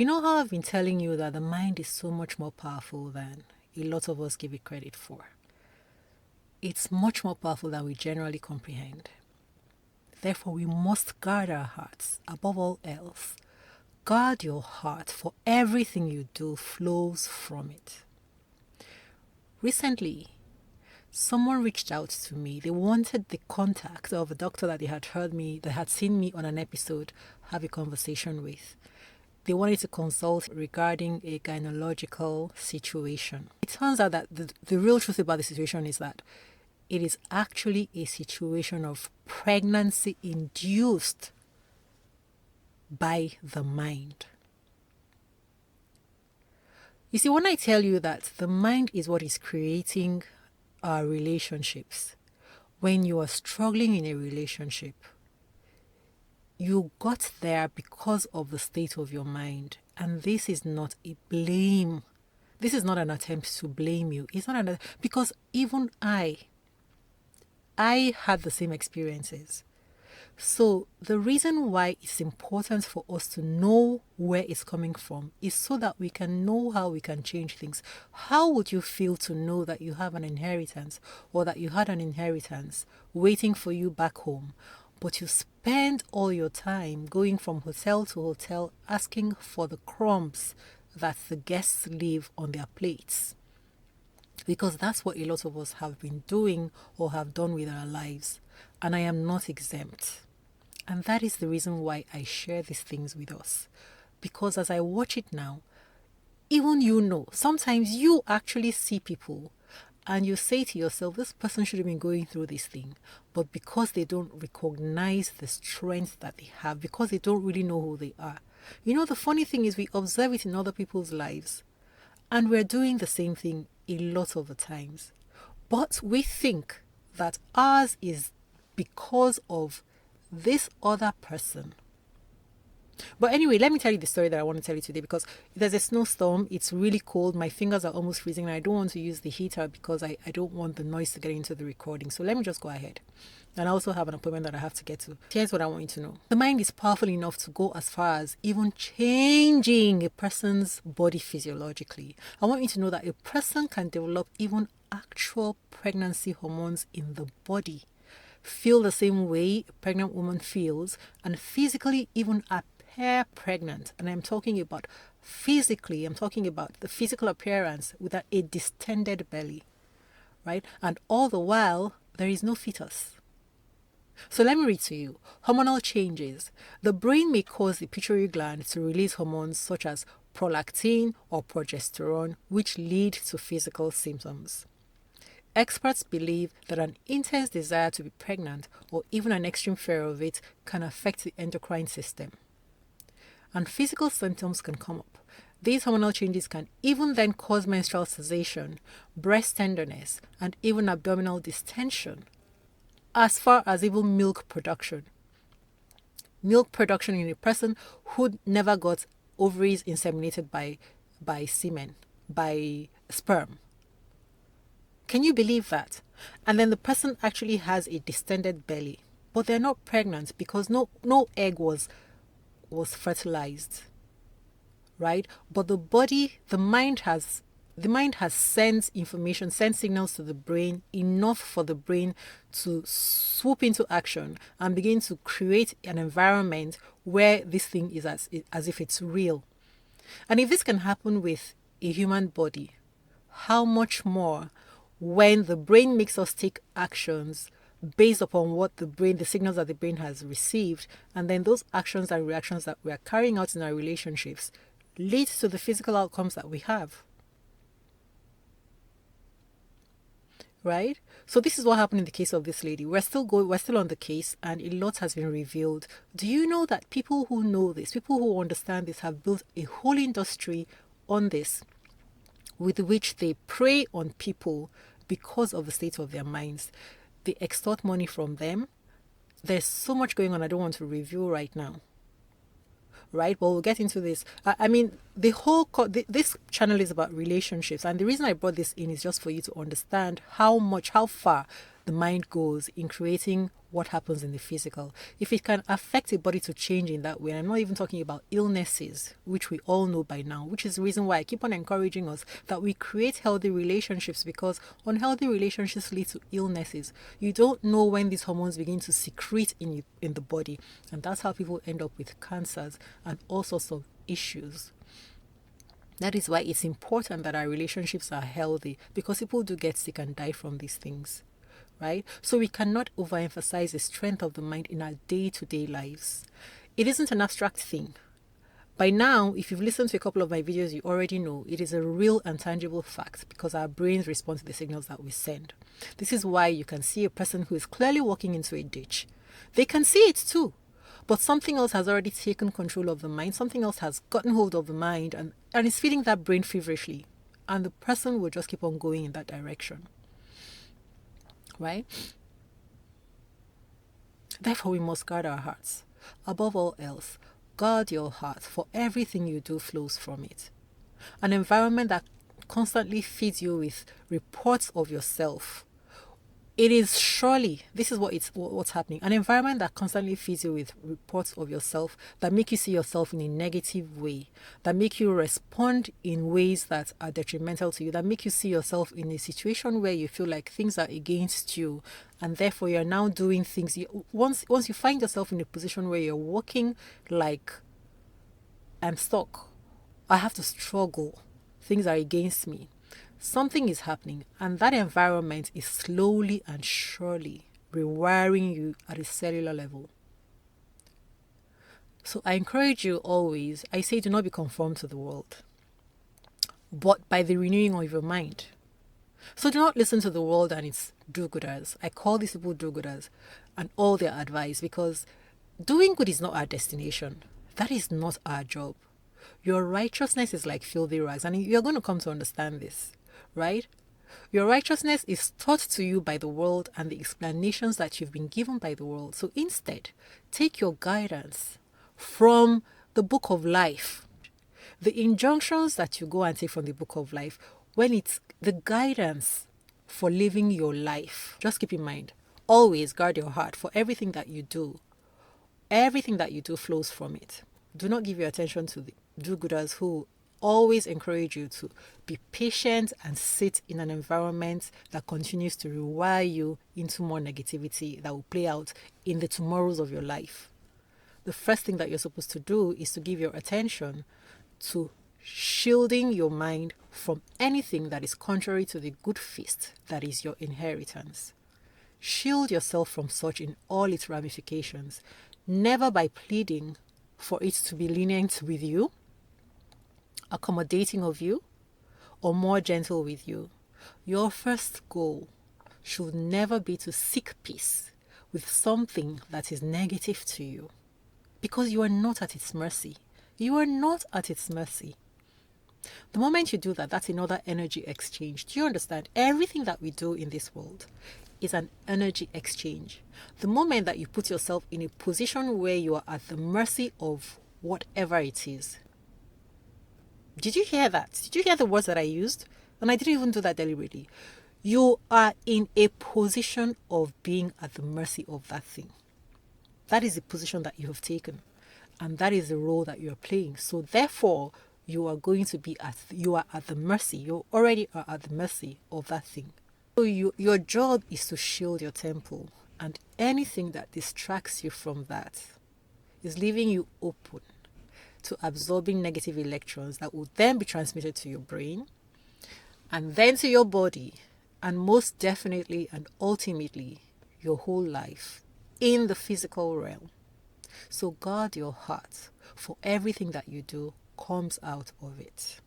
You know how I've been telling you that the mind is so much more powerful than a lot of us give it credit for? It's much more powerful than we generally comprehend. Therefore, we must guard our hearts above all else. Guard your heart, for everything you do flows from it. Recently, someone reached out to me. They wanted the contact of a doctor that they had seen me on an episode, have a conversation with. They wanted to consult regarding a gynecological situation. It turns out that the real truth about the situation is that it is actually a situation of pregnancy induced by the mind. You see, when I tell you that the mind is what is creating our relationships, when you are struggling in a relationship, you got there because of the state of your mind. And this is not a blame. This is not an attempt to blame you. It's not because even I had the same experiences. So the reason why it's important for us to know where it's coming from is so that we can know how we can change things. How would you feel to know that you have an inheritance, or that you had an inheritance waiting for you back home, but you spend all your time going from hotel to hotel asking for the crumbs that the guests leave on their plates? Because that's what a lot of us have been doing or have done with our lives. And I am not exempt. And that is the reason why I share these things with us. Because as I watch it now, even sometimes you actually see people and you say to yourself, this person should have been going through this thing. But because they don't recognize the strength that they have, because they don't really know who they are. The funny thing is we observe it in other people's lives. And we're doing the same thing a lot of the times. But we think that ours is because of this other person. But anyway, let me tell you the story that I want to tell you today, because there's a snowstorm. It's really cold. My fingers are almost freezing, and I don't want to use the heater because I don't want the noise to get into the recording. So let me just go ahead. And I also have an appointment that I have to get to. Here's what I want you to know. The mind is powerful enough to go as far as even changing a person's body physiologically. I want you to know that a person can develop even actual pregnancy hormones in the body, feel the same way a pregnant woman feels, and physically even appear pregnant. And I'm talking about physically, I'm talking about the physical appearance with a distended belly, right? And all the while, there is no fetus. So let me read to you. Hormonal changes. The brain may cause the pituitary gland to release hormones such as prolactin or progesterone, which lead to physical symptoms. Experts believe that an intense desire to be pregnant, or even an extreme fear of it, can affect the endocrine system. And physical symptoms can come up. These hormonal changes can even then cause menstrual cessation, breast tenderness, and even abdominal distension, as far as even milk production. Milk production in a person who never got ovaries inseminated by semen, by sperm. Can you believe that? And then the person actually has a distended belly, but they're not pregnant because no egg was fertilized, right? But the mind has sent information, sent signals to the brain, enough for the brain to swoop into action and begin to create an environment where this thing is as if it's real. And if this can happen with a human body, how much more when the brain makes us take actions based upon what the signals that the brain has received, and then those actions and reactions that we are carrying out in our relationships leads to the physical outcomes that we have. Right? So this is what happened in the case of this lady. We're still on the case, and a lot has been revealed. Do you know that people who know this, people who understand this, have built a whole industry on this, with which they prey on people because of the state of their minds? They extort money from them. There's so much going on I don't want to review right now. Right? But we'll get into this. This channel is about relationships. And the reason I brought this in is just for you to understand how far the mind goes in creating what happens in the physical. If it can affect a body to change in that way, and I'm not even talking about illnesses, which we all know by now, which is the reason why I keep on encouraging us that we create healthy relationships, because unhealthy relationships lead to illnesses. You don't know when these hormones begin to secrete in the body, and that's how people end up with cancers and all sorts of issues. That is why it's important that our relationships are healthy, because people do get sick and die from these things. Right? So we cannot overemphasize the strength of the mind in our day-to-day lives. It isn't an abstract thing. By now, if you've listened to a couple of my videos, you already know it is a real and tangible fact, because our brains respond to the signals that we send. This is why you can see a person who is clearly walking into a ditch. They can see it too, but something else has already taken control of the mind. Something else has gotten hold of the mind and is feeding that brain feverishly. And the person will just keep on going in that direction. Right? Therefore, we must guard our hearts. Above all else, guard your heart, for everything you do flows from it. An environment that constantly feeds you with reports of yourself. It is surely, this is what's happening. An environment that constantly feeds you with reports of yourself, that make you see yourself in a negative way, that make you respond in ways that are detrimental to you, that make you see yourself in a situation where you feel like things are against you, and therefore you're now doing things. Once you find yourself in a position where you're walking like, I'm stuck, I have to struggle, things are against me. Something is happening, and that environment is slowly and surely rewiring you at a cellular level. So I encourage you always, I say, do not be conformed to the world, but by the renewing of your mind. So do not listen to the world and its do-gooders. I call these people do-gooders and all their advice, because doing good is not our destination. That is not our job. Your righteousness is like filthy rags, and you're going to come to understand this. Right? Your righteousness is taught to you by the world and the explanations that you've been given by the world. So instead, take your guidance from the book of life. The injunctions that you go and take from the book of life, when it's the guidance for living your life, just keep in mind, always guard your heart, for everything that you do flows from it. Do not give your attention to the do-gooders who always encourage you to be patient and sit in an environment that continues to rewire you into more negativity that will play out in the tomorrows of your life. The first thing that you're supposed to do is to give your attention to shielding your mind from anything that is contrary to the good feast that is your inheritance. Shield yourself from such in all its ramifications, never by pleading for it to be lenient with you, accommodating of you, or more gentle with you. Your first goal should never be to seek peace with something that is negative to you, because you are not at its mercy. You are not at its mercy. The moment you do that, that's another energy exchange. Do you understand? Everything that we do in this world is an energy exchange. The moment that you put yourself in a position where you are at the mercy of whatever it is. Did you hear that? Did you hear the words that I used? And I didn't even do that deliberately. You are in a position of being at the mercy of that thing. That is the position that you have taken. And that is the role that you are playing. So therefore, you are at the mercy. You already are at the mercy of that thing. So your job is to shield your temple. And anything that distracts you from that is leaving you open to absorbing negative electrons that will then be transmitted to your brain and then to your body, and most definitely and ultimately your whole life in the physical realm. So guard your heart, for everything that you do comes out of it.